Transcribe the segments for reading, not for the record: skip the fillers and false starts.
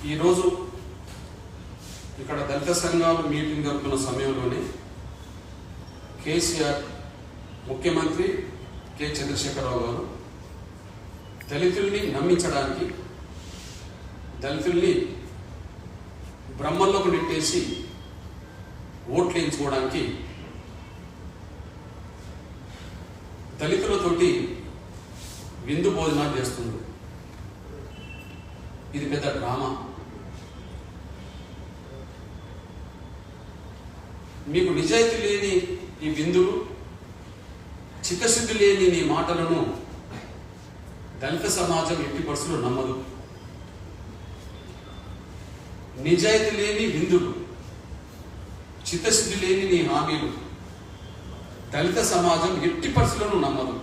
ఈరోజు ఇక్కడ దళిత సంఘాలు మీటింగ్ జరుగుతున్న సమయంలోనే కేసీఆర్ ముఖ్యమంత్రి కె చంద్రశేఖరరావు గారు దళితుల్ని నమ్మించడానికి, దళితుల్ని బ్రహ్మల్లోకి నెట్టేసి ఓట్లు వేయించుకోవడానికి దళితులతోటి విందు భోజనాలు చేస్తుంది. ఇది పెద్ద డ్రామా. మీకు నిజాయితీ లేని ఈ విందులు, చిత్తశుద్ధి లేని నీ మాటలను దళిత సమాజం ఎట్టి పరిస్థితుల్లో నమ్మదు. నిజాయితీ లేని విందులు, చిత్తశుద్ధి లేని నీ హామీలు దళిత సమాజం ఎట్టి పరిస్థితులను నమ్మదు.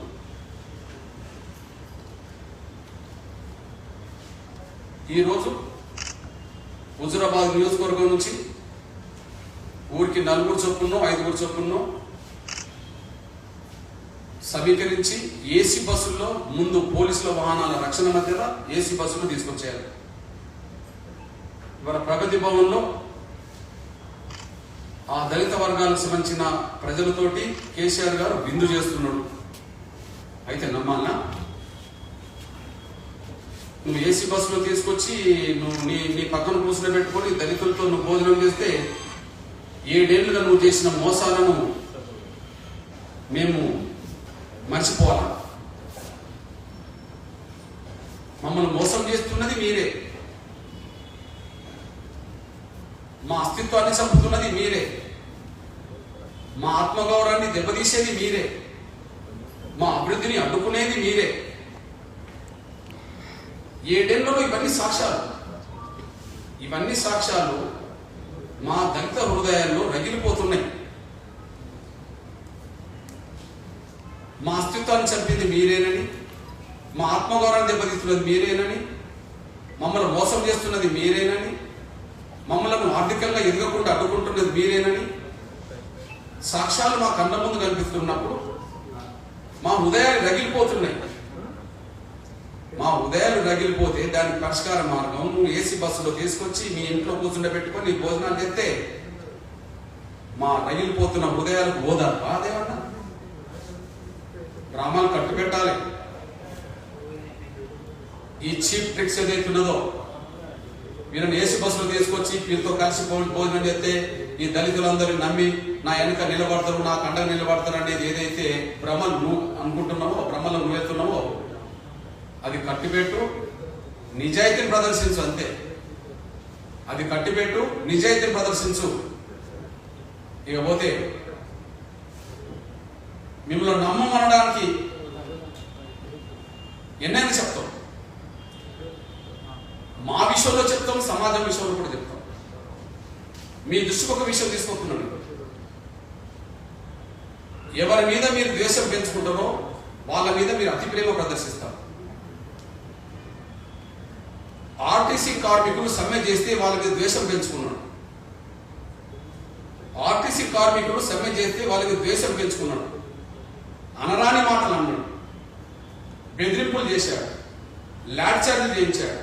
ఈరోజు హుజురాబాద్ నియోజకవర్గం నుంచి ఊరికి 4 చొప్పున్నో 5 చొప్పున్నో సమీకరించి ఏసీ బస్సుల్లో, ముందు పోలీసుల వాహనాల రక్షణ మధ్యలో ఏసీ బస్సులు తీసుకొచ్చారు. ఇవాళ ప్రగతి భవన్లో ఆ దళిత వర్గాలకు సంబంధించిన ప్రజలతోటి కేసీఆర్ గారు విందు చేస్తున్నాడు. అయితే నమ్మాలనా? నువ్వు ఏసీ బస్సులో తీసుకొచ్చి నువ్వు నీ పక్కన కూర్చుని పెట్టుకొని దళితులతో నువ్వు భోజనం చేస్తే 7 ఏళ్లుగా నువ్వు చేసిన మోసాలను మేము మర్చిపోవాలి. మమ్మల్ని మోసం చేస్తున్నది మీరే, మా అస్తిత్వాన్ని చంపుతున్నది మీరే, మా ఆత్మగౌరవాన్ని దెబ్బతీసేది మీరే, మా అభివృద్ధిని అడ్డుకునేది మీరే. 7 ఏళ్లలో ఇవన్నీ సాక్ష్యాలు మా దళిత హృదయాల్లో రగిలిపోతున్నాయి. మా అస్తిత్వాన్ని చంపింది మీరేనని, మా ఆత్మగౌరవాన్ని దెబ్బతీస్తున్నది మీరేనని, మమ్మల్ని మోసం చేస్తున్నది మీరేనని, మమ్మల్ని ఆర్థికంగా ఎదగకుండా అడ్డుకుంటున్నది మీరేనని సాక్ష్యాలు మా కళ్ళ ముందు కనిపిస్తున్నప్పుడు మా హృదయాలు రగిలిపోతున్నాయి. మా హృదయాలు రగిలిపోతే దానికి పరిష్కార మార్గం నువ్వు ఏసీ బస్సులో తీసుకొచ్చి మీ ఇంట్లో కూర్చుండ పెట్టుకొని నీ భోజనాలు చేస్తే మా రగిలిపోతున్న హృదయాలకు ఓదారు బాధేమన్నా? డ్రామాలు కట్టుబెట్టాలి. ఈ చీప్ ట్రిక్స్ ఏదైతున్నదో, వీళ్ళని ఏసీ బస్సులో తీసుకొచ్చి వీళ్ళతో కలిసి భోజనం చేస్తే ఈ దళితులందరూ నమ్మి నా వెనుక నిలబడతారు, నా కండ నిలబడతారు అనేది ఏదైతే భ్రమలు నువ్వు అనుకుంటున్నావో, భ్రమలు నువ్వు వెళ్తున్నావో అది కట్టిపెట్టు, నిజాయితీని ప్రదర్శించు. అంతే, అది కట్టిపెట్టు, నిజాయితీని ప్రదర్శించు. ఇకపోతే మిమ్మల్ని నమ్మమనడానికి ఎన్నైనా చెప్తాం. మా విషయంలో చెప్తాం, సమాజం విషయంలో కూడా చెప్తాం. మీ దృష్టికి ఒక విషయం తీసుకుంటున్నాను. ఎవరి మీద మీరు ద్వేషం పెంచుకుంటారో వాళ్ళ మీద మీరు అతి ప్రేమ ప్రదర్శిస్తారు. ఆర్టీసీ కార్మికులు సమ్మె చేస్తే వాళ్ళ మీద ద్వేషం పెంచుకున్నాడు. ఆర్టీసీ కార్మికులు సమ్మె చేస్తే వాళ్ళకి ద్వేషం పెంచుకున్నాడు. అనరాని మాటలు అన్నాడు, బెదిరింపులు చేశాడు, ల్యాడ్ చార్జీలు చేయించాడు,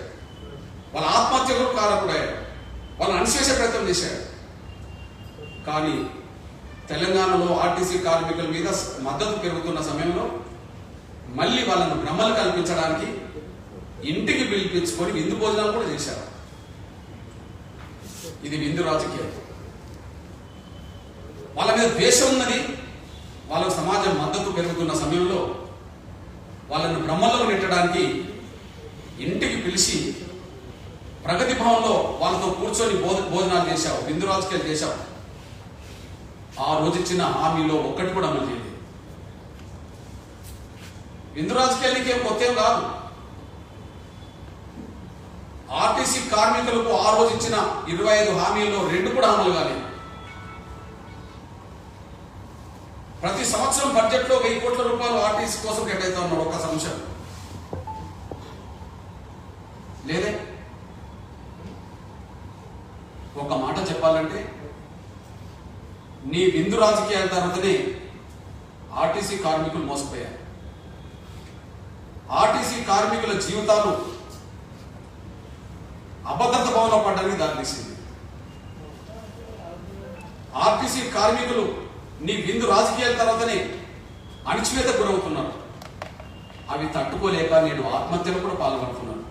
వాళ్ళ ఆత్మహత్యకు కారకుడయ్యాడు, వాళ్ళని అణిచివేసే ప్రయత్నం చేశాడు. కానీ తెలంగాణలో ఆర్టీసీ కార్మికుల మీద మద్దతు పెరుగుతున్న సమయంలో మళ్ళీ వాళ్ళను భ్రమలు కల్పించడానికి ఇంటికి పిలిపించుకొని విందు భోజనాలు కూడా చేశారు. ఇది విందు రాజకీయం. వాళ్ళ మీద ద్వేషం ఉన్నది, వాళ్ళకు సమాజం మద్దతు పెరుగుతున్న సమయంలో వాళ్ళను భ్రమల్లో నెట్టడానికి ఇంటికి పిలిచి ప్రగతి భవన్లో వాళ్ళతో కూర్చొని భోజనాలు చేశావు, విందు రాజకీయాలు చేశావు. ఆ రోజు ఇచ్చిన హామీలో ఒక్కటి కూడా అమలు చేయలేదు. విందు రాజకీయాలకి ఏం కొత్త కాదు. ఆర్టీసీ కార్మికులకు ఆ రోజు ఇచ్చిన 25 హామీల్లో 2 కూడా అమలు కాలేదు. ప్రతి సంవత్సరం బడ్జెట్లో 1000 కోట్ల రూపాయలు ఆర్టీసీ కోసం కేటాయిస్తా ఉన్నాడు. ఒక్క సంవత్సరం లేదే. ఒక మాట చెప్పాలంటే నీ విందు రాజకీయాల తర్వాతనే ఆర్టీసీ కార్మికులు మోసపోయారు. ఆర్టీసీ కార్మికుల జీవితాలు అభద్రత భావన పడడానికి దారితీసింది. ఆర్టీసీ కార్మికులు నీ విందు రాజకీయాల తర్వాతనే అణిచివేత గురవుతున్నారు. అవి తట్టుకోలేక నేడు ఆత్మహత్యలు కూడా పాల్గొంటున్నారు.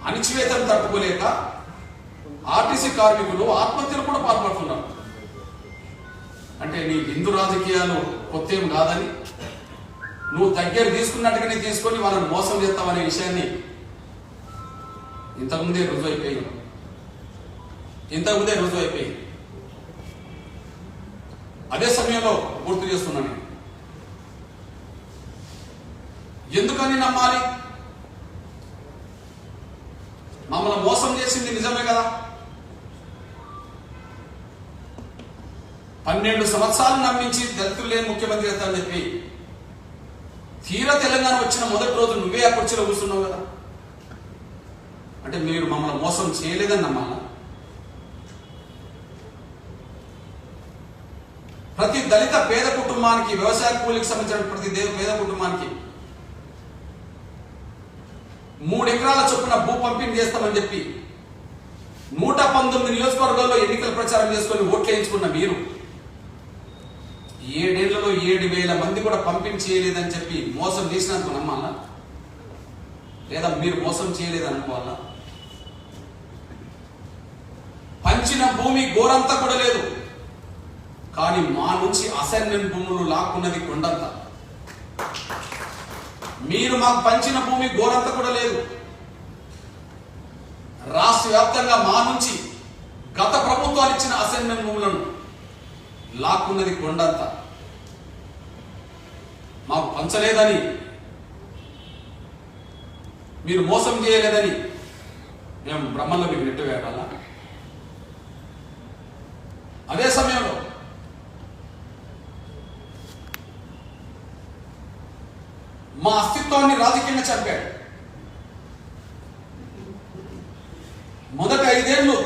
అణిచివేతను తట్టుకోలేక ఆర్టీసీ కార్మికులు ఆత్మహత్యలు కూడా పాల్పడుతున్నారు. అంటే నీ విందు రాజకీయాలు కొత్త ఏం కాదని, నువ్వు దగ్గర తీసుకున్నట్టుగానే తీసుకొని వాళ్ళని మోసం చేస్తావనే విషయాన్ని ఇంతకుముందే రుజువు అయిపోయింది. అదే సమయంలో గుర్తు చేస్తున్నాను, ఎందుకని నమ్మాలి? మమ్మల్ని మోసం చేసింది నిజమే కదా. 12 సంవత్సరాలు నమ్మించి దళితులు లేని ముఖ్యమంత్రి అవుతారని చెప్పి తీరా తెలంగాణ వచ్చిన మొదటి రోజు నువ్వే ఆ కుర్చీలో కూర్చున్నావు కదా. అంటే మీరు మమ్మల్ని మోసం చేయలేదని నమ్మాలా? ప్రతి దళిత పేద కుటుంబానికి, వ్యవసాయ కూలికి సంబంధించిన ప్రతి పేద కుటుంబానికి 3 ఎకరాల చొప్పున భూ పంపిణీ చేస్తామని చెప్పి 119 నియోజకవర్గాల్లో ఎన్నికల ప్రచారం చేసుకొని ఓట్లు వేయించుకున్న మీరు 7 ఏళ్లలో 7,000 మంది కూడా పంపిణీ చేయలేదని చెప్పి మోసం చేసినందుకు నమ్మాలా? లేదా మీరు మోసం చేయలేదని అనుకోవాలా? పంచిన భూమి గోరంతా కూడా లేదు, కానీ మా నుంచి అసైన్మెంట్ భూములు లాక్కున్నది కొండంత. మీరు మాకు పంచిన భూమి గోరంతా కూడా లేదు. రాష్ట్ర వ్యాప్తంగా మా నుంచి గత ప్రభుత్వాలు ఇచ్చిన అసైన్మెంట్ భూములను లాక్కున్నది కొండంత. మాకు పంచలేదని, మీరు మోసం చేయలేదని మేము బ్రహ్మంలో మీకు నెట్టు వేయాలా? అదే సమయంలో మా అస్తిత్వాన్ని రాజకీయంగా చంపాడు. మొదటి 5 ఏళ్ళు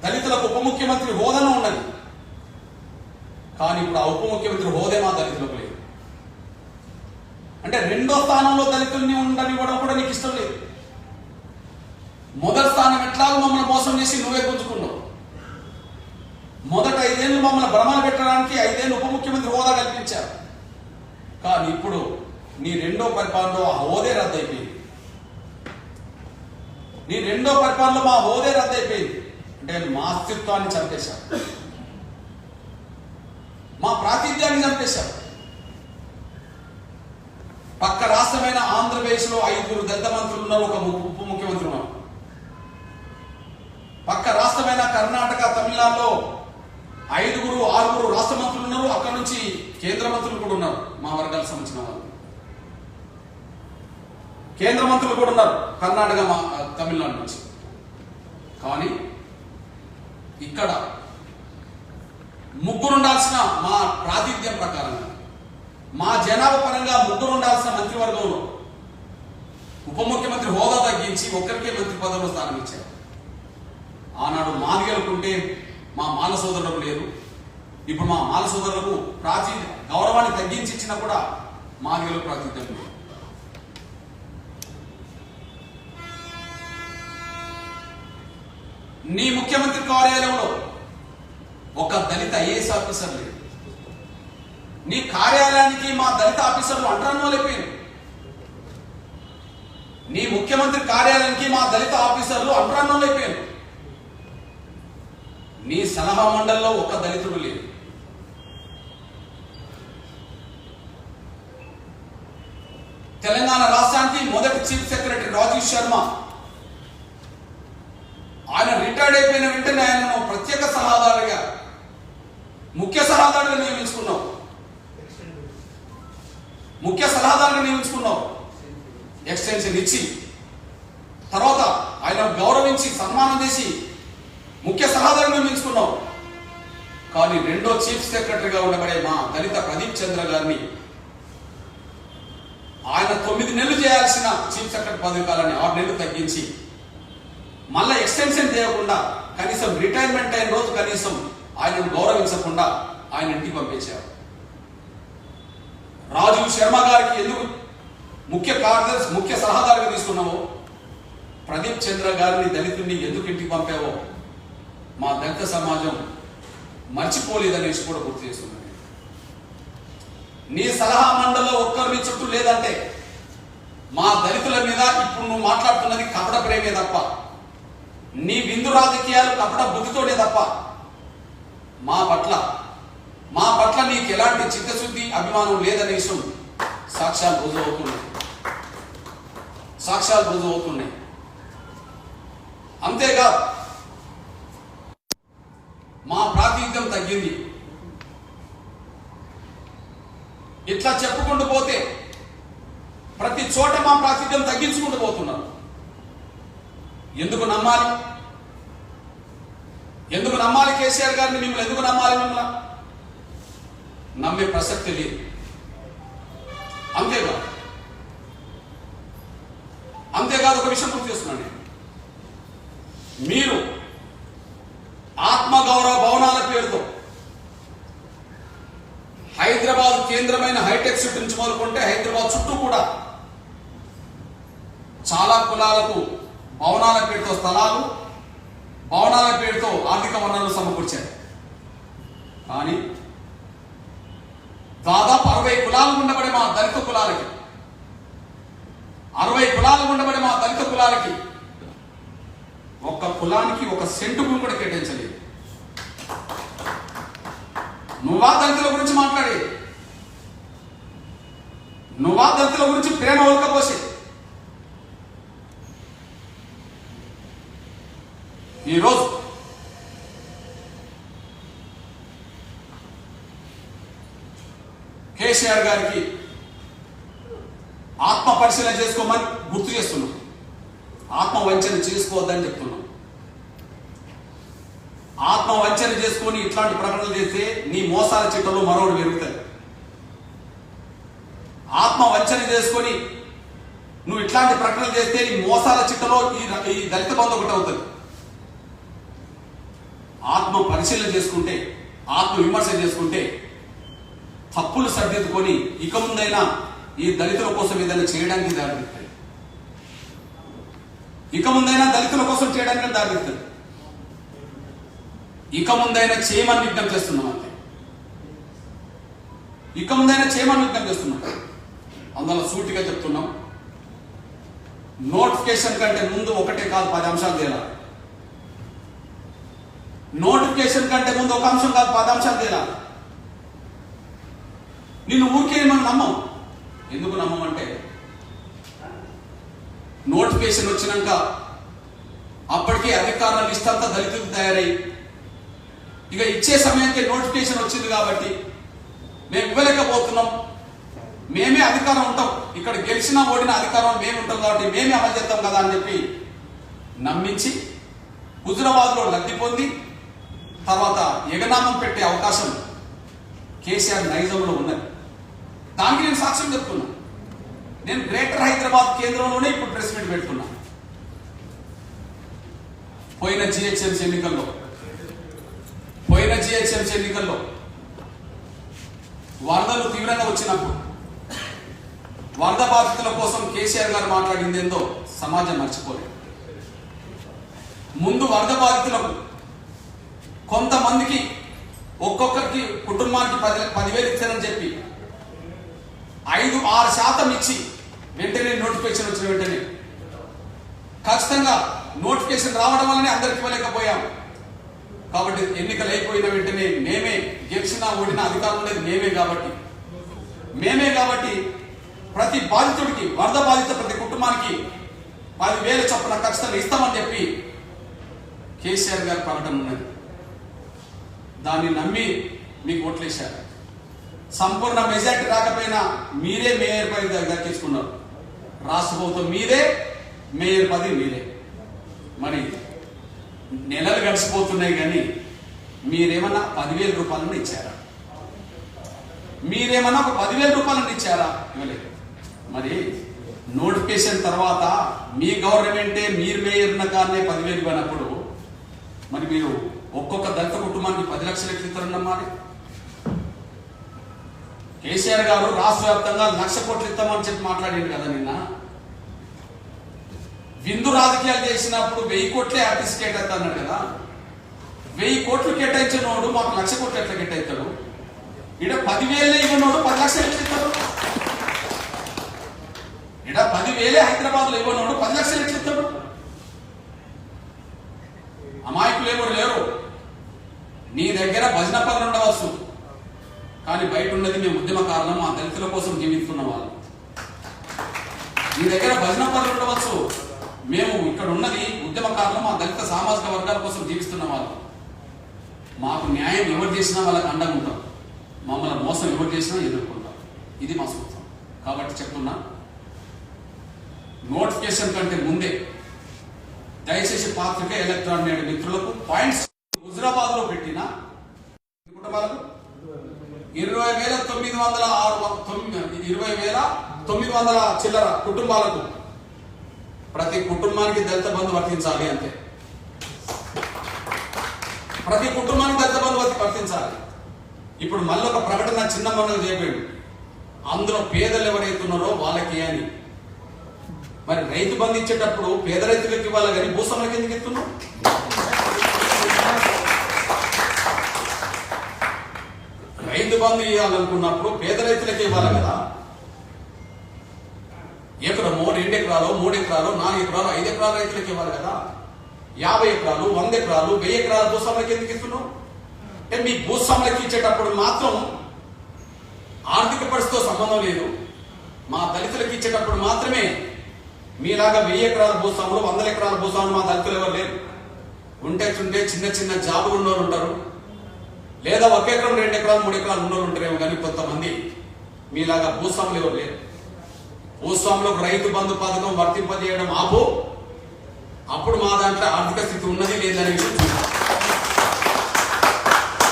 దళితులకు ఉప ముఖ్యమంత్రి హోదాలో ఉన్నది, కానీ ఇప్పుడు ఆ ఉప ముఖ్యమంత్రి హోదే మా దళితులకు లేదు. అంటే 2వ స్థానంలో దళితుల్ని ఉండనివ్వడం కూడా నీకు ఇష్టం లేదు. మొదటి స్థానం ఎట్లాగో మమ్మల్ని మోసం చేసి నువ్వే గుంజుకున్నావు. మొదటి 5 ఏళ్ళు మమ్మల్ని భ్రమలు పెట్టడానికి 5 ఏళ్ళు ఉప ముఖ్యమంత్రి హోదా కల్పించారు, కానీ ఇప్పుడు నీ 2వ పరిపాలనలో ఆ హోదే రద్దయిపోయింది. నీ 2వ పరిపాలనలో మా హోదే రద్దయిపోయింది. అంటే మా అస్తిత్వాన్ని చంపేశారు, మా ప్రాతినిధ్యాన్ని చంపేశారు. పక్క రాష్ట్రమైన ఆంధ్రప్రదేశ్లో 5 దళిత మంత్రులు ఉన్నారు, ఒక ఉప ముఖ్యమంత్రి ఉన్నారు. పక్క రాష్ట్రమైన కర్ణాటక, తమిళనాడులో 5, 6 రాష్ట్ర మంత్రులు ఉన్నారు. అక్కడ నుంచి కేంద్ర మంత్రులు కూడా ఉన్నారు, మా వర్గాలకు సంబంధించిన వాళ్ళు. కేంద్ర మంత్రులు కూడా ఉన్నారు కర్ణాటక, తమిళనాడు నుంచి. కానీ ఇక్కడ 3 ఉండాల్సిన, మా ప్రాతినిధ్యం ప్రకారంగా, మా జనాభా పరంగా 3 ఉండాల్సిన మంత్రివర్గంలో ఉప ముఖ్యమంత్రి హోదా తగ్గించి ఒక్కరికే మంత్రి పదవిలో స్థానం ఇచ్చారు. ఆనాడు మాదిగలుకుంటే మా మాల సోదరులకు లేదు. ఇప్పుడు మా మాల సోదరులకు గౌరవాన్ని తగ్గించి ఇచ్చినా కూడా మాదిగలకు ప్రాతినిధ్యం లేదు. నీ ముఖ్యమంత్రి కార్యాలయంలో ఒక దళిత ఐఏఎస్ ఆఫీసర్ లేదు. నీ కార్యాలయానికి మా దళిత ఆఫీసర్లు అంటరానివాళ్ళైపోయారు. నీ ముఖ్యమంత్రి కార్యాలయానికి మా దళిత ఆఫీసర్లు అంటరానివాళ్ళైపోయారు. నీ సలహా మండలిలో ఒక దళితుడు లేదు. తెలంగాణ రాష్ట్రానికి మొదటి చీఫ్ సెక్రటరీ రాజీవ్ శర్మ, ఆయన రిటైర్డ్ అయిపోయిన వెంటనే ఆయనను ప్రత్యేక సలహాదారుగా, ముఖ్య సలహాదారుగా నియమించుకున్నావు. ఎక్స్టెన్షన్ ఇచ్చి తర్వాత ఆయన గౌరవించి సన్మానం చేసి ముఖ్య సలహాదారుగా నియమించుకున్నావు. కానీ 2వ చీఫ్ సెక్రటరీగా ఉండబడే మా దళిత ప్రదీప్ చంద్ర గారిని, ఆయన 9 నెలలు చేయాల్సిన చీఫ్ సెక్రటరీ పదవి కాలాన్ని 6 నెలలు తగ్గించి మళ్ళీ ఎక్స్టెన్షన్ చేయకుండా కనీసం రిటైర్మెంట్ అయిన రోజు కనీసం ఆయనను గౌరవించకుండా ఆయన ఇంటికి పంపించారు. రాజీవ్ శర్మ గారికి ఎందుకు ముఖ్య కార్యదర్శి, ముఖ్య సలహాదారుగా తీసుకున్నావో, ప్రదీప్ చంద్ర గారిని దళితుడిని ఎందుకు ఇంటికి పంపావో మా దళిత సమాజం మర్చిపోలేదనేసి కూడా గుర్తు చేస్తున్నది. నీ సలహా మండలిలో ఒక్కరిని చుట్టూ లేదంటే మా దళితుల మీద ఇప్పుడు నువ్వు మాట్లాడుతున్నది కపట ప్రేమే తప్ప, నీ విందు రాజకీయాలు కపట బుద్ధితోనే తప్ప మా పట్ల నీకు ఎలాంటి చిత్తశుద్ధి అభిమానం లేదనే విషయం సాక్ష్యాలు రుజువు అవుతున్నాయి. అంతేకాదు మా ప్రాతినిధ్యం తగ్గింది. ఇట్లా చెప్పుకుంటూ పోతే ప్రతి చోట మా ప్రాతినిధ్యం తగ్గించుకుంటూ పోతున్నారు. ఎందుకు నమ్మాలి కేసీఆర్ గారిని? మిమ్మల్ని ఎందుకు నమ్మాలి? మిమ్మల్ని నమ్మే ప్రసక్తి లేదు. అంతేకాదు ఒక విషయం గుర్తు చేస్తున్నాను నేను. మీరు ఆత్మగౌరవ భవనాల పేరుతో హైదరాబాద్ కేంద్రమైన హైటెక్ సిటీ నుంచి మొదలుకుంటే హైదరాబాద్ చుట్టూ కూడా చాలా కులాలకు భవనాల పేరుతో స్థలాలు, భవనాల పేరుతో ఆర్థిక వనరులు సమకూర్చారు. కానీ దాదాపు 60 కులాలు ఉండబడే మా దళిత కులాలకి 60 కులాలు ఉండబడే మా దళిత కులాలకి ఒక్క కులానికి 1 సెంటు భూమి కూడా కేటాయించలేదు. నువ్వా దళితుల గురించి మాట్లాడే, నువ్వా దళితుల గురించి ప్రేమ ఒలకపోసే. ఈరోజు కేసీఆర్ గారికి ఆత్మ పరిశీలన చేసుకోమని గుర్తు చేస్తున్నాం. ఆత్మ వంచన చేసుకోవద్దని చెప్తున్నాం. ఆత్మ వంచన చేసుకొని ఇట్లాంటి ప్రకటనలు చేస్తే నీ మోసాల చిట్టలో మరొకటి పెరుగుతాయి. ఆత్మ వంచన చేసుకొని నువ్వు ఇట్లాంటి ప్రకటనలు చేస్తే నీ మోసాల చిట్టలో ఈ దళిత బంధు ఒకటి అవుతుంది. ఆత్మ పరిశీలన చేసుకుంటే, ఆత్మ విమర్శ చేసుకుంటే తప్పులు సరిదిద్దుకొని ఇక ముందైనా ఈ దళితుల కోసం ఏదైనా చేయడానికి దారితీస్తుంది. ఇక ముందైనా దళితుల కోసం చేయడానికి దారితీస్తుంది. ఇక ముందైనా చేయమని విజ్ఞప్తి చేస్తున్నాం. అంతే, ఇక ముందైనా చేయమని విజ్ఞప్తి చేస్తున్నాం. అందువల్ల సూటిగా చెప్తున్నాం, నోటిఫికేషన్ కంటే ముందు 1 కాదు 10 అంశాలు తేలాలి. నోటిఫికేషన్ కంటే ముందు 1 అంశం కాదు 10 అంశాలు తేలాలి. నిన్ను ఊరికే మనం నమ్మం. ఎందుకు నమ్మమంటే నోటిఫికేషన్ వచ్చినాక అప్పటికే అధికారుల లిస్ట్ అంతా దళితులు తయారై ఇక ఇచ్చే సమయానికి నోటిఫికేషన్ వచ్చింది కాబట్టి మేము ఇవ్వలేకపోతున్నాం, మేమే అధికారం ఉంటాం, ఇక్కడ గెలిచినా ఓడిన అధికారం మేము ఉంటాం కాబట్టి మేమే అమలు చేస్తాం కదా అని చెప్పి నమ్మించి హుజురాబాద్లో లబ్ధి పొంది తర్వాత ఎగనామం పెట్టే అవకాశం కేసీఆర్ నైజంలో ఉన్నది. దానికి నేను సాక్ష్యం చెప్తున్నా. నేను గ్రేటర్ హైదరాబాద్ కేంద్రంలోనే ఇప్పుడు ప్రెస్ మీట్ పెడుతున్నా. పోయిన జిహెచ్ఎంసీ ఎన్నికల్లో వరదలు తీవ్రంగా వచ్చినప్పుడు వరద బాధితుల కోసం కేసీఆర్ గారు మాట్లాడింది ఏందో సమాజం మర్చిపోలేదు. ముందు వరద బాధితులకు కొంతమందికి ఒక్కొక్కరికి కుటుంబానికి 10,000 ఇచ్చారని చెప్పి 5-6% ఇచ్చి వెంటనే నోటిఫికేషన్ వచ్చిన వెంటనే ఖచ్చితంగా నోటిఫికేషన్ రావడం వల్లనే అందరికి ఇవ్వలేకపోయాం. కాబట్టి ఎన్నికలు అయిపోయిన వెంటనే మేమే గెలిచినా ఓడినా అధికారం ఉండేది మేమే కాబట్టి ప్రతి బాధితుడికి వరద బాధిత ప్రతి కుటుంబానికి 10,000 చొప్పున ఖచ్చితంగా ఇస్తామని చెప్పి కేసీఆర్ గారి ప్రకటన ఉన్నది. దాన్ని నమ్మి మీకు ఓట్లేశారు. సంపూర్ణ మెజార్టీ రాకపోయినా మీరే మేయర్ పదవి దక్కించుకున్నారు. రాష్ట్ర ప్రభుత్వం మీదే, మేయర్ పదవి మీదే. మరి నెలలు గడిచిపోతున్నాయి కానీ మీరేమన్నా 10,000 రూపాయలను ఇచ్చారా? మీరేమన్నా ఒక 10,000 రూపాయలను ఇచ్చారా? ఇవ్వలేదు. మరి నోటిఫికేషన్ తర్వాత మీ గవర్నమెంటే మీరు మేయర్ ఉన్న కానీ 10,000 ఇవ్వనప్పుడు మరి మీరు ఒక్కొక్క దళిత కుటుంబానికి 10 లక్షలు ఇస్తారన్నమాట. కేసీఆర్ గారు రాష్ట్ర వ్యాప్తంగా 1,00,000 కోట్లు ఇస్తామని చెప్పి మాట్లాడింది కదా నిన్న. విందు రాజకీయాలు చేసినప్పుడు 1000 కోట్లే ఆర్టీసీ కేటాయిస్తా అన్నాడు కదా. 1000 కోట్లు కేటాయించినోడు మాకు 1,00,000 కోట్లు ఎట్లా కేటాయిస్తాడు? ఇక్కడ 10,000 ఇవ్వనోడు 10 లక్షలు ఎట్లా ఇస్తాడు? ఇక్కడ 10,000 హైదరాబాద్ లో ఇవ్వనోడు 10 లక్షలు ఎట్లా ఇస్తాడు? అమాయకులు ఎవరు లేరు. నీ దగ్గర భజన పనులు ఉండవచ్చు, కానీ బయట ఉన్నది మేము ఉద్యమకారులం, మా దళితుల కోసం జీవిస్తున్న వాళ్ళు. నీ దగ్గర భజన పనులు ఉండవచ్చు, మేము ఇక్కడ ఉన్నది ఉద్యమకారులం, మా దళిత సామాజిక వర్గాల కోసం జీవిస్తున్న వాళ్ళు. మాకు న్యాయం ఎవరు చేసినా వాళ్ళకి అండగా ఉంటాం, మమ్మల్ని మోసం ఎవరు చేసినా ఎదుర్కొంటాం. ఇది మా సూత్రం. కాబట్టి చెప్తున్నా, నోటిఫికేషన్ కంటే ముందే దయచేసి పాత్రిక ఎలక్ట్రానిక్ మీడియా మిత్రులకు పాయింట్స్ హుజరాబాద్ లో పెట్టిన కుటుంబాలకు 20,900 చిల్లర కుటుంబాలకు ప్రతి కుటుంబానికి దళిత బంధు వర్తించాలి. అంతే, ప్రతి కుటుంబానికి దళిత బంధు వర్తించాలి. ఇప్పుడు మళ్ళీ ఒక ప్రకటన చిన్న మొన్న చేయబోయాడు, అందులో పేదలు ఎవరైతే ఉన్నారో వాళ్ళకి అని. మరి రైతు బంధు ఇచ్చేటప్పుడు పేద రైతులకు ఇవ్వాలి కానీ భూస్వాములకు ఎందుకు ఇస్తున్నాం? రైతు బంధు ఇవ్వాలనుకున్నప్పుడు పేద రైతులకి ఇవ్వాలి కదా. ఎకరమో 2 ఎకరాలు 3 ఎకరాలు 4 ఎకరాలు 5 ఎకరాల రైతులకు ఇవ్వాలి కదా. 50 ఎకరాలు 100 ఎకరాలు 1000 ఎకరాల భూస్వాములకు ఎందుకు ఇస్తున్నాం? అంటే మీ భూస్వాములకు ఇచ్చేటప్పుడు మాత్రం ఆర్థిక పరిస్థితితో సంబంధం లేదు, మా దళితులకు ఇచ్చేటప్పుడు మాత్రమే. మీలాగా 1000 ఎకరాల భూస్వాములు 100 ఎకరాల భూస్వాములు మా దళితులు ఎవరు లేరు. ఉంటే చిన్న చిన్న జాబులు ఉన్నవారు ఉంటారు, లేదా 1 ఎకరం 2 ఎకరాలు 3 ఎకరాలు ఉన్నవారు ఉంటారేమో, కానీ కొంతమంది మీలాగా భూస్వాములు ఎవరు లేరు. భూస్వాములకు రైతు బంధు పథకం వర్తింపజేయడం ఆపు, అప్పుడు మా దాంట్లో ఆర్థిక స్థితి ఉన్నది లేదని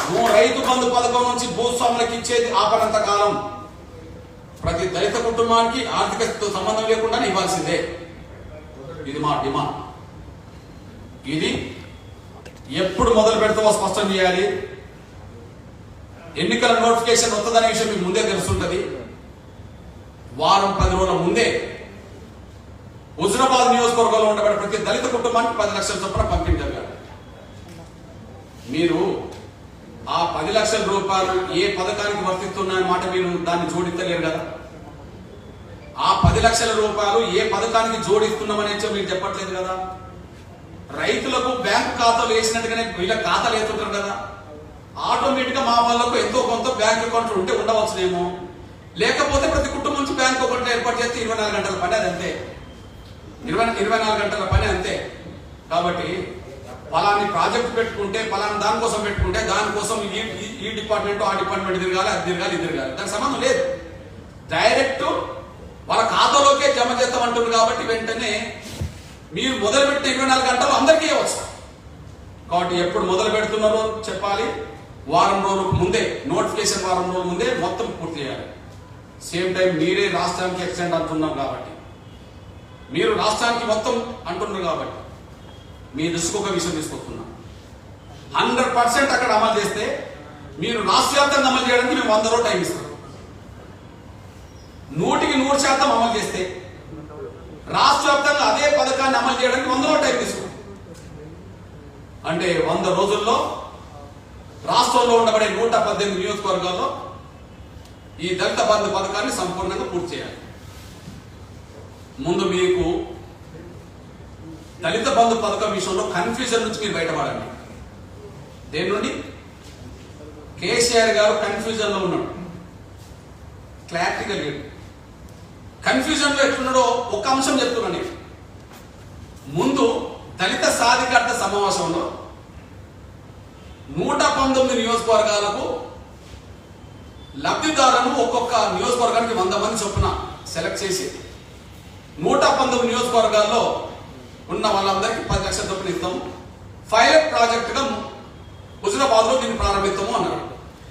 నువ్వు రైతు బంధు పథకం నుంచి భూస్వాములకు ఇచ్చేది ఆపనంత కాలం ప్రతి దళిత కుటుంబానికి ఆర్థిక స్థితితో సంబంధం లేకుండా ఇవ్వాల్సిందే. ఇది మా డిమాండ్. ఇది ఎప్పుడు మొదలు పెడతామో స్పష్టం చేయాలి. ఎన్నికల నోటిఫికేషన్ వస్తుందనే విషయం మీకు ముందే తెలుసుంటది. వారం 10 రోజుల ముందే హుజరాబాద్ నియోజకవర్గంలో ఉండబడే ప్రతి దళిత కుటుంబానికి 10 లక్షల చొప్పున పంపిణీ జరగాలి. మీరు ఆ 10 లక్షల రూపాయలు ఏ పథకానికి వర్తిస్తున్నాయన్న మాట మీరు దాన్ని జోడించలేరు కదా. ఆ 10 లక్షల రూపాయలు ఏ పథకానికి జోడిస్తున్నామనే మీరు చెప్పట్లేదు కదా. రైతులకు బ్యాంకు ఖాతాలు వేసినట్టుగానే వీళ్ళ ఖాతాలు వేస్తుంటారు కదా. ఆటోమేటిక్ గా మా వాళ్ళకు ఎంతో కొంత బ్యాంక్ అకౌంట్ ఉంటే ఉండవచ్చునేమో, లేకపోతే ప్రతి కుటుంబం నుంచి బ్యాంక్ అకౌంట్ ఏర్పాటు చేస్తే 24 గంటల పని. అది అంతే, 24 గంటల పని అంతే. కాబట్టి పలాని ప్రాజెక్ట్ పెట్టుకుంటే పలానా దానికోసం పెట్టుకుంటే దానికోసం ఈ డిపార్ట్మెంట్ ఆ డిపార్ట్మెంట్ తిరగాలి, అది తిరగాలి, ఇది తిరగాలి, దానికి సంబంధం లేదు. డైరెక్ట్ వాళ్ళ ఖాతాలోకే జమ చేస్తామంటారు. కాబట్టి వెంటనే మీరు మొదలుపెట్టిన 24 గంటలు అందరికీ ఇవ్వచ్చు. కాబట్టి ఎప్పుడు మొదలు పెడుతున్నారో చెప్పాలి. వారం రోజులకు ముందే, నోటిఫికేషన్ వారం రోజుల ముందే మొత్తం పూర్తి చేయాలి. సేమ్ టైం మీరే రాష్ట్రానికి ఎక్స్టెండ్ అంటున్నాం కాబట్టి, మీరు రాష్ట్రానికి మొత్తం అంటున్నారు కాబట్టి మీ దృష్టికి ఒక విషయం తీసుకొస్తున్నాం. 100% అక్కడ అమలు చేస్తే మీరు రాష్ట్ర వ్యాప్తంగా అమలు చేయడానికి మేము 100 రోజులు టైం ఇస్తాం. 100% అమలు చేస్తే రాష్ట్ర వ్యాప్తంగా అదే పథకాన్ని అమలు చేయడానికి 100 రోజులు టైం తీసుకుంటాం. అంటే 100 రోజుల్లో రాష్ట్రంలో ఉండబడే 118 నియోజకవర్గాల్లో ఈ దళిత బంధు పథకాన్ని సంపూర్ణంగా పూర్తి చేయాలి. ముందు మీకు దళిత బంధు పథకం విషయంలో కన్ఫ్యూజన్ నుంచి మీరు బయటపడండి. దేని నుండి? కేసీఆర్ గారు కన్ఫ్యూజన్ లో ఉన్నాడు, క్లారిటీగా లేడు. కన్ఫ్యూజన్ లో ఎట్లున్నాడో ఒక అంశం చెప్తున్నాను. ముందు దళిత సాధికారత సమావేశంలో 119 నియోజకవర్గాలకు లబ్ధిదారులను ఒక్కొక్క నియోజకవర్గానికి 100 మంది చొప్పున సెలెక్ట్ చేసి 119 నియోజకవర్గాల్లో ఉన్న వాళ్ళందరికీ 10 లక్షల చొప్పున ఇస్తాము, పైలట్ ప్రాజెక్ట్ గా హుజరాబాద్ లో దీన్ని ప్రారంభిస్తాము అన్నారు.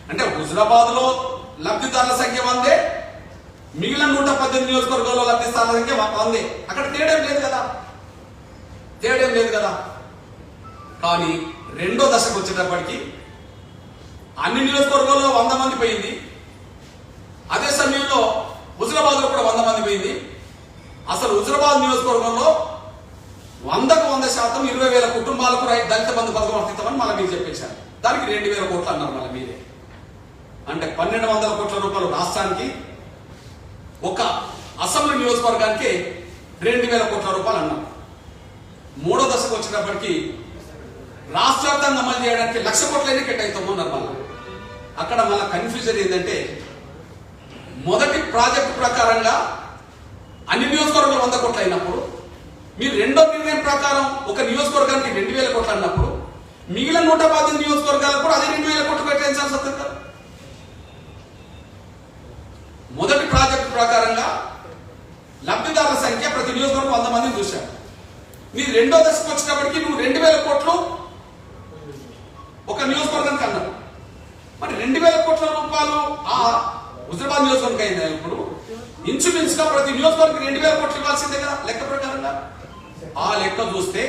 అంటే హుజరాబాద్ లో లబ్ధిదారుల సంఖ్య 100, మిగిలిన 118 నియోజకవర్గాల్లో లబ్ధిదారుల సంఖ్య 100. అక్కడ తేడేం లేదు కదా. కానీ రెండో దశకు వచ్చేటప్పటికి అన్ని నియోజకవర్గాల్లో 100 మంది పోయింది. అదే సమయంలో హుజరాబాద్ లో కూడా 100 మంది పోయింది. అసలు హుజరాబాద్ నియోజకవర్గంలో 100% 20,000 కుటుంబాలకు దళిత బంధు పథకం వర్తిస్తామని మళ్ళీ మీరు చెప్పేశారు. దానికి 2,000 కోట్లు అన్నారు మళ్ళీ మీరే. అంటే 1,200 కోట్ల రూపాయలు రాష్ట్రానికి, ఒక అసెంబ్లీ నియోజకవర్గానికి 2,000 కోట్ల రూపాయలు అన్నారు. మూడో దశకు వచ్చినప్పటికీ రాష్ట్ర వ్యాప్తంగా అమలు చేయడానికి 1,00,000 కోట్లైనా కేటాయిస్తాము అన్నారు. మళ్ళీ అక్కడ మళ్ళీ కన్ఫ్యూజన్ ఏంటంటే, మొదటి ప్రాజెక్టు ప్రకారంగా అన్ని నియోజకవర్గాలు 100 కోట్లు అయినప్పుడు, మీరు రెండో నిర్ణయం ప్రకారం ఒక నియోజకవర్గానికి 2,000 కోట్లు అన్నప్పుడు మిగిలిన 118 నియోజకవర్గాలకు కూడా అదే 2,000 కోట్లు కేటాయించాల్సి వస్తుంది కదా. మొదటి ప్రాజెక్టు ప్రకారంగా లబ్ధిదారుల సంఖ్య ప్రతి నియోజకవర్గం 100 మందిని చూశారు. నీ రెండో దశకు వచ్చినప్పటికీ నువ్వు 2,000 కోట్లు ఒక నియోజకవర్గానికి అన్నారు. మరి 2,000 కోట్ల రూపాయలు ఆ హుజరాబాద్ నియోజకవర్గం అయిందా? ఇప్పుడు ఇన్సూరెన్స్ గా ప్రతి నియోజకవర్గం 2,000 కోట్లు ఇవ్వాల్సిందే కదా లెక్క ప్రకారంగా. ఆ లెక్క చూస్తే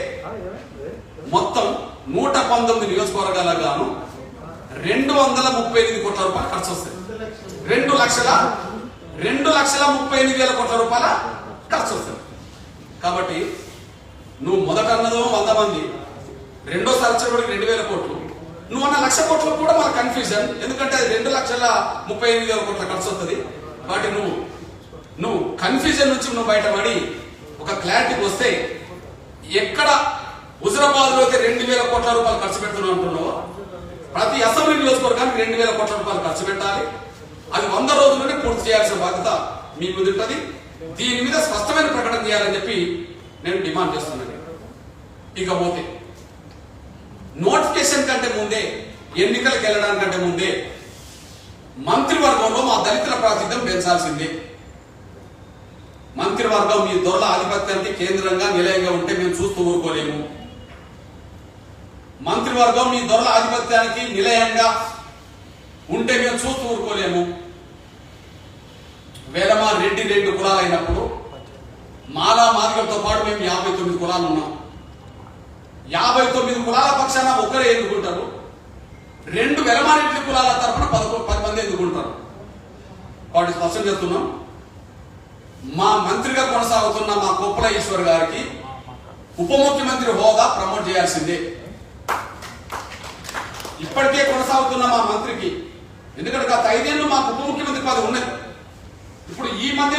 మొత్తం 119 నియోజకవర్గాలకు గాను 238 కోట్ల రూపాయలు ఖర్చు వస్తాయి. 2,38,000 కోట్ల రూపాయల ఖర్చు వస్తుంది. కాబట్టి నువ్వు మొదట అన్నదో 100 మంది, రెండోసారి వచ్చేవాడికి 2,000 కోట్లు, నువ్వు అన్న 1,00,000 కోట్లకు కూడా మన కన్ఫ్యూజన్. ఎందుకంటే అది 2,38,000 కోట్ల ఖర్చు వస్తుంది. కాబట్టి నువ్వు కన్ఫ్యూజన్ నుంచి నువ్వు బయటపడి ఒక క్లారిటీకి వస్తే, ఎక్కడ హుజరాబాద్ లో అయితే 2,000 కోట్ల రూపాయలు ఖర్చు పెడుతున్నావు అంటున్నావు, ప్రతి అసెంబ్లీ నియోజకవర్గానికి 2,000 కోట్ల రూపాయలు ఖర్చు పెట్టాలి. అది 100 రోజుల్లోనే పూర్తి చేయాల్సిన బాధ్యత మీ మీద ఉంటుంది. దీని మీద స్పష్టమైన ప్రకటన చేయాలని చెప్పి నేను డిమాండ్ చేస్తున్నాను. ఇకపోతే నోటిఫికేషన్ కంటే ముందే, ఎన్నికలకు వెళ్ళడానికంటే ముందే మంత్రివర్గంలో మా దళితుల ప్రాతినిధ్యం పెంచాల్సిందే. మంత్రివర్గం మీ దొరల ఆధిపత్యానికి కేంద్రంగా నిలయంగా ఉంటే మేము చూస్తూ ఊరుకోలేము. మంత్రివర్గం మీ దొరల ఆధిపత్యానికి నిలయంగా ఉంటే మేము చూస్తూ ఊరుకోలేము. వేలమా రెడ్డి 2 కులాలు అయినప్పుడు మాలా మాదిగలతో పాటు మేము 59 కులాలు ఉన్నాం. 59 కులాల పక్షాన ఒకరే ఎన్నుకుంటారు. 2 వెలమారెడ్డి కులాల తరఫున 10 మంది ఎన్నుకుంటారు. వాటి స్పష్టం చేస్తున్నాం. మా మంత్రిగా కొనసాగుతున్న మా కొప్పుల ఈశ్వర్ గారికి ఉప ముఖ్యమంత్రి హోదా ప్రమోట్ చేయాల్సిందే. ఇప్పటికే కొనసాగుతున్న మా మంత్రికి, ఎందుకంటే గత 5 ఏళ్ళు మాకు ఉప ముఖ్యమంత్రి పదవి ఉన్నది, ఇప్పుడు ఈ మధ్య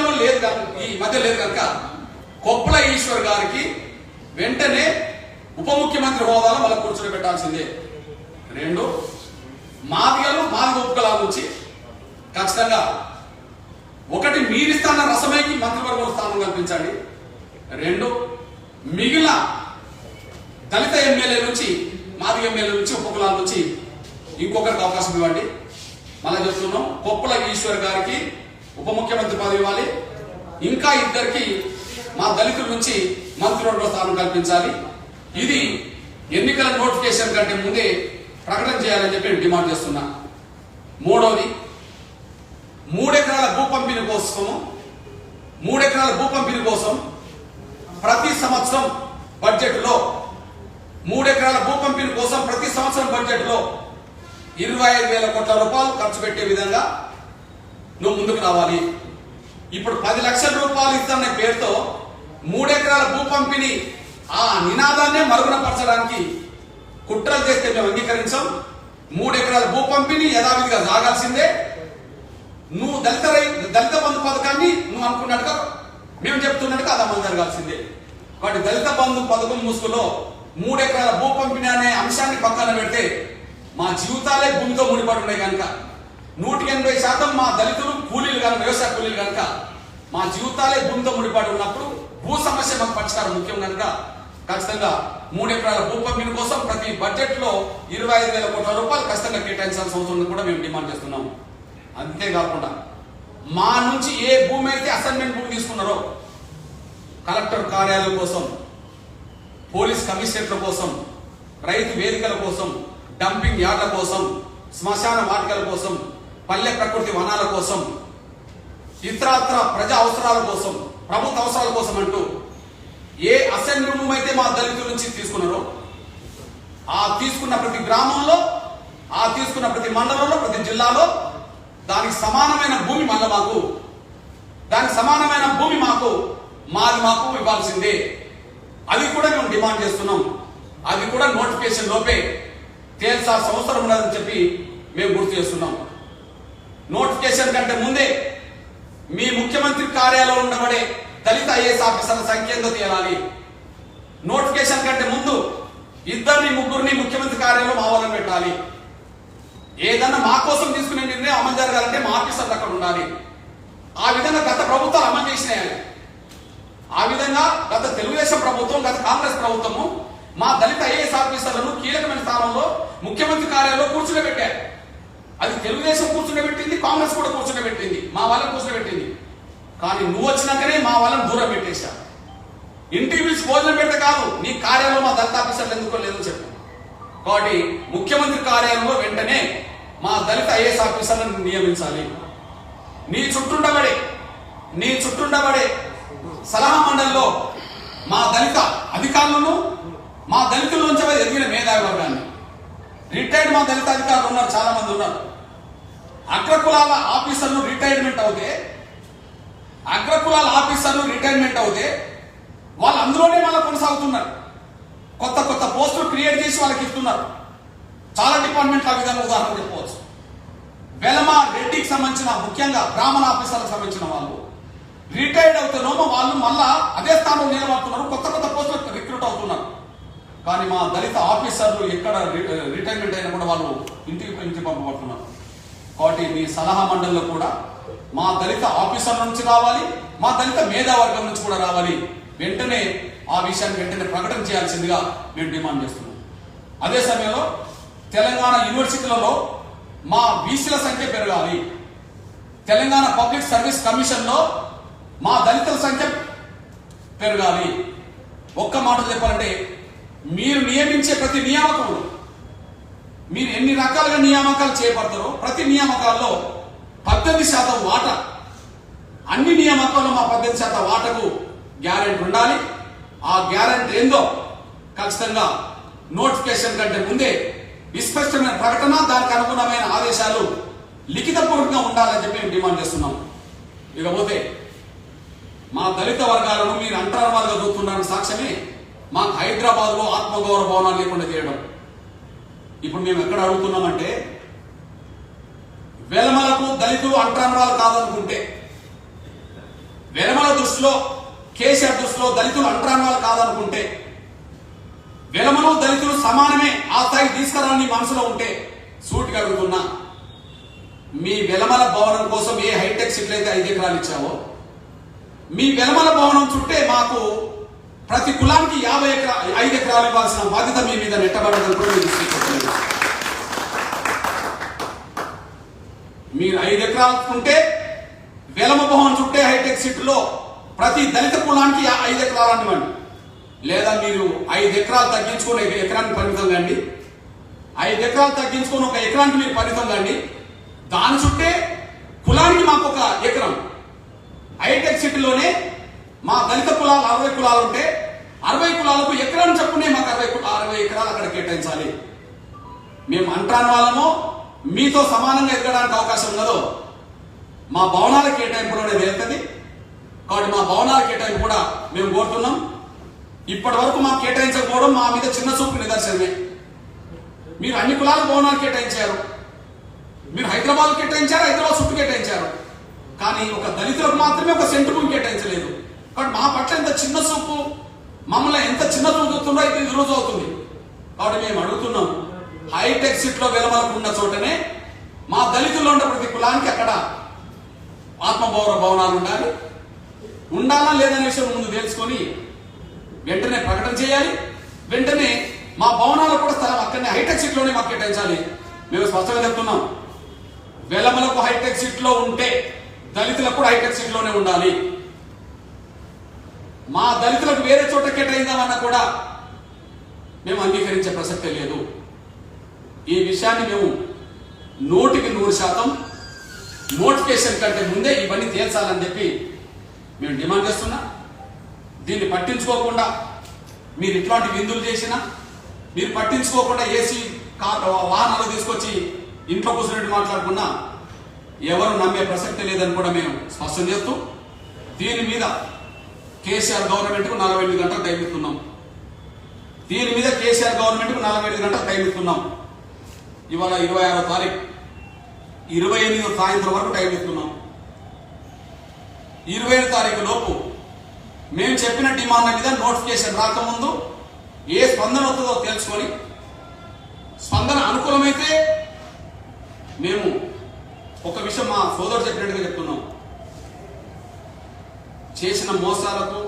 లేదు కనుక కొప్పుల ఈశ్వర్ గారికి వెంటనే ఉప ముఖ్యమంత్రి హోదాలో మళ్ళీ కూర్చొని పెట్టాల్సిందే. 2 మాదిగలు మాదిగ ఉపకులాల నుంచి ఖచ్చితంగా 1 మీరిస్తాన్న రసమైకి మంత్రివర్గంలో స్థానం కల్పించండి. 2 మిగిలిన దళిత ఎమ్మెల్యే నుంచి, మాదిగ ఎమ్మెల్యే నుంచి, ఉపకులాల నుంచి ఇంకొకరికి అవకాశం ఇవ్వండి. మళ్ళీ చెప్తున్నాం, కొప్పుల ఈశ్వర్ గారికి ఉప ముఖ్యమంత్రి పదవి ఇవ్వాలి. ఇంకా 2కి మా దళితుల నుంచి మంత్రివర్గ స్థానం కల్పించాలి. ఇది ఎన్నికల నోటిఫికేషన్ కంటే ముందే ప్రకటన చేయాలని చెప్పి నేను డిమాండ్ చేస్తున్నా. 3వది, 3 ఎకరాల భూ పంపిణీ కోసం ప్రతి సంవత్సరం బడ్జెట్లో 3 ఎకరాల భూ పంపిణీ కోసం ప్రతి సంవత్సరం బడ్జెట్లో 25,000 కోట్ల రూపాయలు ఖర్చు పెట్టే విధంగా నువ్వు ముందుకు రావాలి. ఇప్పుడు 10 లక్షల రూపాయలు ఇస్తానే పేరుతో 3 ఎకరాల భూ పంపిణీ ఆ నినాదాన్నే మరుగునపరచడానికి కుట్రలు చేస్తే మేము అంగీకరించాం. 3 ఎకరాల భూ పంపిణీ యథావిధిగా సాగాల్సిందే. నువ్వు దళిత బంధు పథకాన్ని నువ్వు అనుకున్నట్టుగా మేము చెప్తున్నట్టుగా అది అమలు జరగాల్సిందే. వాటి దళిత బంధు పథకం ముసుగులో 3 ఎకరాల భూ పంపిణీ అనే అంశాన్ని పక్కన పెడితే మా జీవితాలే భూమితో ముడిపడి ఉన్నాయి కనుక 180% మా దళితులు కూలీలు కనుక, వ్యవసాయ కూలీలు కనుక మా జీవితాలే భూమితో ముడిపడి ఉన్నప్పుడు భూ సమస్య మాకు పరిష్కారం ముఖ్యం కనుక ఖచ్చితంగా 3 ఎకరాల భూ పంపిణీ కోసం ప్రతి బడ్జెట్ లో 25,000 కోట్ల రూపాయలు ఖచ్చితంగా కేటాయించాల్సిన అవసరం కూడా మేము డిమాండ్ చేస్తున్నాం. అంతేకాకుండా మా నుంచి ఏ భూమి అయితే అసైన్మెంట్ భూమి తీసుకున్నారో కలెక్టర్ కార్యాలయం కోసం, పోలీస్ కమిషనరేట్ల కోసం, రైతు వేదికల కోసం, డంపింగ్ యార్డ్ల కోసం, శ్మశాన వాటికల కోసం, పల్లె ప్రకృతి వనాల కోసం, ఇతరత్ర ప్రజా అవసరాల కోసం, ప్రభుత్వ అవసరాల కోసం అంటూ ఏ అసైన్మెంట్ భూమి అయితే మా దళితుల నుంచి తీసుకున్నారో ఆ తీసుకున్న ప్రతి గ్రామంలో, ఆ తీసుకున్న ప్రతి మండలంలో, ప్రతి జిల్లాలో దానికి సమానమైన భూమి మాకు మాది ఇవ్వాల్సిందే. అది కూడా మేము డిమాండ్ చేస్తున్నాం. అది కూడా నోటిఫికేషన్ లోపే తేల్చాల్సిన అవసరం ఉన్నదని చెప్పి మేము గుర్తు చేస్తున్నాం. నోటిఫికేషన్ కంటే ముందే మీ ముఖ్యమంత్రి కార్యాలయంలో ఉండబడే దళిత ఐఏఎస్ ఆఫీసర్ల సంఖ్య ఎంతో తేలాలి. నోటిఫికేషన్ కంటే ముందు 2-3 ముఖ్యమంత్రి కార్యాలయంలో మా వాళ్ళని పెట్టాలి. ఏదన్నా మా కోసం తీసుకునే నిర్ణయం అమలు జరగాలంటే మా ఆఫీసర్లు అక్కడ ఉండాలి. ఆ విధంగా గత ప్రభుత్వాలు అమలు చేసినాయి. ఆ విధంగా గత తెలుగుదేశం ప్రభుత్వం, గత కాంగ్రెస్ ప్రభుత్వము మా దళిత ఐఏఎస్ ఆఫీసర్లను కీలకమైన స్థానంలో ముఖ్యమంత్రి కార్యాలయంలో కూర్చుండబెట్టారు. అది తెలుగుదేశం కూర్చుండబెట్టింది, కాంగ్రెస్ కూడా కూర్చుండబెట్టింది, మా వాళ్ళని కూర్చుండబెట్టింది. కానీ నువ్వు వచ్చినాకనే మా వాళ్ళని దూరం పెట్టేశా. ఇంటికి పిలిచి భోజనం పెట్టే కాదు, నీ కార్యాలయంలో మా దళిత ఆఫీసర్లు ఎందుకో లేదో చెప్పు. కాబట్టి ముఖ్యమంత్రి కార్యాలయంలో వెంటనే మా దళిత ఐఏఎస్ ఆఫీసర్లను నియమించాలి. నీ చుట్టుండబడే సలహా మండలిలో మా దళిత అధికారులను, మా దళితుల నుంచి ఎదిగిన మేధావి వర్గాన్ని, రిటైర్డ్ మా దళిత అధికారులు ఉన్నారు, చాలా మంది ఉన్నారు. అగ్రకులాల ఆఫీసర్లు రిటైర్మెంట్ అవుతే వాళ్ళు అందులోనే మళ్ళీ కొనసాగుతున్నారు. కొత్త పోస్టులు క్రియేట్ చేసి వాళ్ళకి ఇస్తున్నారు. చాలా డిపార్ట్మెంట్లు ఆ విధంగా ఉదాహరణ చెప్పవచ్చు. వెలమ రెడ్డికి సంబంధించిన ముఖ్యంగా బ్రాహ్మణ ఆఫీసర్లకు సంబంధించిన వాళ్ళు రిటైర్డ్ అవుతున్నామో వాళ్ళు మళ్ళా అదే స్థానంలో నిలబడుతున్నారు. కొత్త పోస్టులకు రిక్రూట్ అవుతున్నారు. కానీ మా దళిత ఆఫీసర్లు ఎక్కడ రిటైర్మెంట్ అయినా కూడా వాళ్ళు ఇంటికి పంపబడుతున్నారు. కాబట్టి మీ సలహా మండలిలో కూడా మా దళిత ఆఫీసర్ల నుంచి రావాలి, మా దళిత మేధావర్గం నుంచి కూడా రావాలి. వెంటనే ఆ విషయాన్ని వెంటనే ప్రకటన చేయాల్సిందిగా మేము డిమాండ్ చేస్తున్నాం. అదే సమయంలో తెలంగాణ యూనివర్సిటీలలో మా బీసీల సంఖ్య పెరగాలి. తెలంగాణ పబ్లిక్ సర్వీస్ కమిషన్లో మా దళితుల సంఖ్య పెరగాలి. ఒక్క మాట చెప్పాలంటే, మీరు నియమించే ప్రతి నియామకంలో మీరు ఎన్ని రకాలుగా నియామకాలు చేపడతారో ప్రతి నియామకాల్లో 18% వాటా, అన్ని నియామకాల్లో మా 18% వాటకు గ్యారెంటీ ఉండాలి. ఆ గ్యారెంటీ ఏందో ఖచ్చితంగా నోటిఫికేషన్ కంటే ముందే విస్పష్టమైన ప్రకటన, దానికి అనుగుణమైన ఆదేశాలు లిఖితపూర్వకంగా ఉండాలని చెప్పి మేము డిమాండ్ చేస్తున్నాం. ఇకపోతే మా దళిత వర్గాలను మీరు అంటరానివాలుగా చూస్తున్నారని సాక్ష్యమే మాకు హైదరాబాద్ లో ఆత్మగౌరవ భవనాలు లేకుండా చేయడం. ఇప్పుడు మేము ఎక్కడ అడుగుతున్నామంటే, వెలమలకు దళితులు అంటరానివాలు కాదనుకుంటే, వెలమల దృష్టిలో, కేసీఆర్ దృష్టిలో దళితులు అంటరానివాలు కాదనుకుంటే, వెలమలు దళితులు సమానమే ఆ స్థాయికి తీసుకురాని మనసులో ఉంటే సూటిగా అడుగుతున్నా, మీ వెలమల భవనం కోసం ఏ హైటెక్ సిటీలు అయితే 5 ఎకరాలు ఇచ్చావో, మీ వెలమల భవనం చుట్టే మాకు ప్రతి కులానికి 5 ఎకరాలు ఇవ్వాల్సిన బాధ్యత మీ మీద నెట్టబడదని కూడా మీరు 5 ఎకరాలు ఉంటే వెలమ భవనం చుట్టే హైటెక్ సిటీలో ప్రతి దళిత కులానికి 5 ఎకరాలు అనివ్వండి. లేదా మీరు 5 ఎకరాలు తగ్గించుకొని 1 ఎకరానికి పరిమితం కండి. 5 ఎకరాలు తగ్గించుకొని 1 ఎకరానికి మీరు పరిమితం కండి. దాని చుట్టే కులానికి మాకు 1 ఎకరం. హైటెక్ సిటీలోనే మా దళిత కులాలు 60 కులాలు ఉంటే 60 కులాలకు ఎకరాన్ని చెప్పునే మాకు 60 ఎకరాలు అక్కడ కేటాయించాలి. మేము అంటరాని వాళ్ళము మీతో సమానంగా ఎదగడానికి అవకాశం ఉన్నదో మా భవనాల కేటాయింపులోనే వెళ్తుంది. కాబట్టి మా భవనాల కేటాయింపు కూడా మేము కోరుతున్నాం. ఇప్పటి వరకు మాకు కేటాయించకపోవడం మా మీద చిన్న చూపు నిదర్శనమే. మీరు అన్ని కులాల భవనాలు కేటాయించారు, మీరు హైదరాబాద్ కేటాయించారు, హైదరాబాద్ చుట్టూ కేటాయించారు. కానీ ఒక దళితులకు మాత్రమే 1 సెంటు భూమి కేటాయించలేదు. కాబట్టి మా పట్ల ఎంత చిన్న చూపు, మమ్మల్ని ఎంత చిన్న చూపుతుందో అయితే ఇది రోజు అవుతుంది. కాబట్టి మేము అడుగుతున్నాం, హైటెక్ సిటీలో వెలమలకు ఉన్న చోటనే మా దళితుల్లో ఉన్న ప్రతి కులానికి అక్కడ ఆత్మగౌరవ భవనాలు ఉండాలా లేదనే విషయం ముందు తెలుసుకొని వెంటనే ప్రకటన చేయాలి. వెంటనే మా భవనాలకు కూడా స్థలం అక్కడనే హైటెక్ సిటీలోనే మాకు కేటాయించాలి. మేము స్పష్టంగా చెప్తున్నాం, వెలమలకు హైటెక్ సిటీలో ఉంటే దళితులకు కూడా హైటెక్ సిటీలోనే ఉండాలి. మా దళితులకు వేరే చోట కేటాయిందామన్నా కూడా మేము అంగీకరించే ప్రసక్తే లేదు. ఈ విషయాన్ని మేము 100% నోటిఫికేషన్ కంటే ముందే ఇవన్నీ తేల్చాలని చెప్పి మేము డిమాండ్ చేస్తున్నా. దీన్ని పట్టించుకోకుండా మీరు ఇట్లాంటి విందులు చేసినా, మీరు పట్టించుకోకుండా ఏసీ వాహనాలు తీసుకొచ్చి ఇంట్లో కూర్చున్నట్టు మాట్లాడుకున్నా ఎవరు నమ్మే ప్రసక్తి లేదని కూడా మేము స్పష్టం చేస్తూ, దీని మీద కేసీఆర్ గవర్నమెంట్కు 48 గంటలు టైం ఇస్తున్నాం. దీని మీద కేసీఆర్ గవర్నమెంట్కు 45 గంటలు టైం ఇస్తున్నాం. ఇవాళ 26వ తారీఖు, 28 సాయంత్రం వరకు టైం ఇస్తున్నాం. 27 తారీఖు లోపు మేము చెప్పిన డిమాండ్ల మీద నోటిఫికేషన్ రాకముందు ఏ స్పందన వస్తుందో తెలుసుకొని, స్పందన అనుకూలమైతే మేము ఒక విషయం మా సోదరు చెప్పినట్టుగా చెప్తున్నాం. చేసిన మోసాలకు,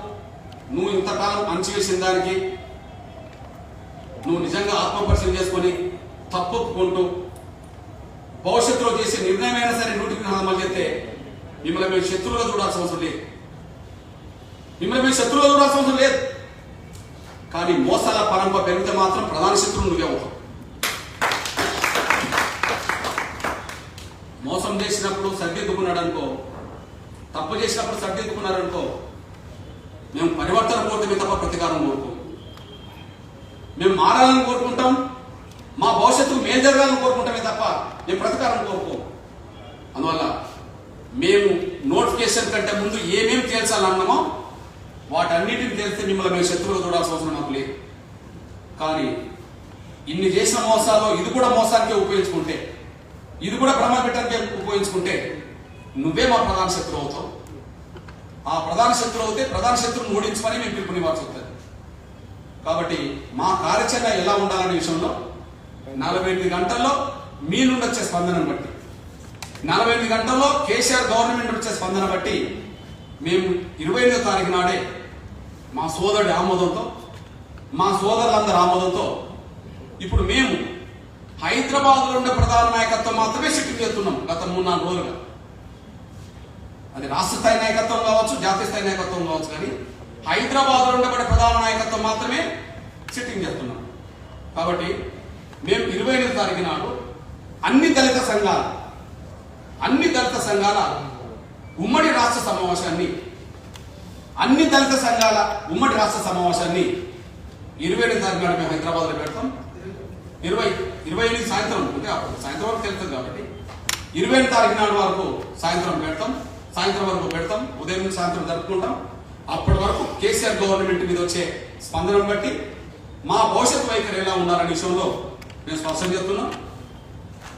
నువ్వు ఇంతకాలం అణచివేసిన దానికి నువ్వు నిజంగా ఆత్మపరిశీలన చేసుకొని తప్పుకుంటూ భవిష్యత్తులో చేసే నిర్ణయమైనా సరే 100% అమలు చేస్తే మిమ్మల్ని మేము శత్రువుగా చూడాల్సిన అవసరం లేదు. మిమ్మల్ని మేము శత్రువుగా చూడాల్సిన అవసరం లేదు. కానీ మోసాల పరంపర పెరిగితే మాత్రం ప్రధాన శత్రువు నువ్వే అవుతావు. మోసం చేసినప్పుడు సర్దిద్దుకున్నాడు అనుకో, తప్పు చేసినప్పుడు సర్దిద్దుకున్నారనుకో, మేము పరివర్తన కోరుతామే తప్ప ప్రతీకారం కోరుకోం. మేము మారాలని కోరుకుంటాం, మా భవిష్యత్తుకు మేలు జరగాలని కోరుకుంటామే తప్ప మేము ప్రతీకారం కోరుకోం. అందువల్ల మేము నోటిఫికేషన్ కంటే ముందు ఏమేమి తేల్చాలన్నామో వాటన్నిటిని తెలిస్తే మిమ్మల్ని మేము శత్రువులు చూడాల్సిన అవసరం మాకు లేదు. కానీ ఇన్ని చేసిన మోసాల్లో ఇది కూడా మోసానికే ఉపయోగించుకుంటే, ఇది కూడా భ్రమ పెట్టడానికే ఉపయోగించుకుంటే నువ్వే మా ప్రధాన శత్రువు అవుతావు. ఆ ప్రధాన శత్రువు అవుతే ప్రధాన శత్రువును ఓడించమని మేము పిలుపునివ్వాల్సి వస్తుంది. కాబట్టి మా కార్యాచరణ ఎలా ఉండాలనే విషయంలో 48 గంటల్లో మీ నుండి వచ్చే స్పందనను బట్టి, 48 గంటల్లో కేసీఆర్ గవర్నమెంట్ వచ్చే స్పందన బట్టి మేము 28వ తారీఖు నాడే మా సోదరుడి ఆమోదంతో, మా సోదరులందరి ఆమోదంతో ఇప్పుడు మేము హైదరాబాద్లో ఉండే ప్రధాన నాయకత్వం మాత్రమే సిట్టింగ్ చేస్తున్నాం. గత 3-4 రోజులుగా అది రాష్ట్ర స్థాయి నాయకత్వం కావచ్చు, జాతీయ స్థాయి నాయకత్వం కావచ్చు, కానీ హైదరాబాద్లో ఉండబడే ప్రధాన నాయకత్వం మాత్రమే సిట్టింగ్ చేస్తున్నాం. కాబట్టి మేము 28వ తారీఖు నాడు అన్ని దళిత సంఘాల ఉమ్మడి రాష్ట్ర సమావేశాన్ని, అన్ని దళిత సంఘాల ఉమ్మడి రాష్ట్ర సమావేశాన్ని 28వ తారీఖు నాడు మేము హైదరాబాద్లో పెడతాం. 28 సాయంత్రం, అంటే సాయంత్రం వరకు తెలుస్తుంది కాబట్టి 28 తారీఖు నాడు వరకు సాయంత్రం వరకు పెడతాం. ఉదయం నుంచి సాయంత్రం జరుపుకుంటాం. అప్పటి వరకు కేసీఆర్ గవర్నమెంట్ మీద వచ్చే స్పందనను బట్టి మా భవిష్యత్ వైఖరి ఎలా ఉండాలనే విషయంలో మేము స్పష్టం చేస్తున్నాం.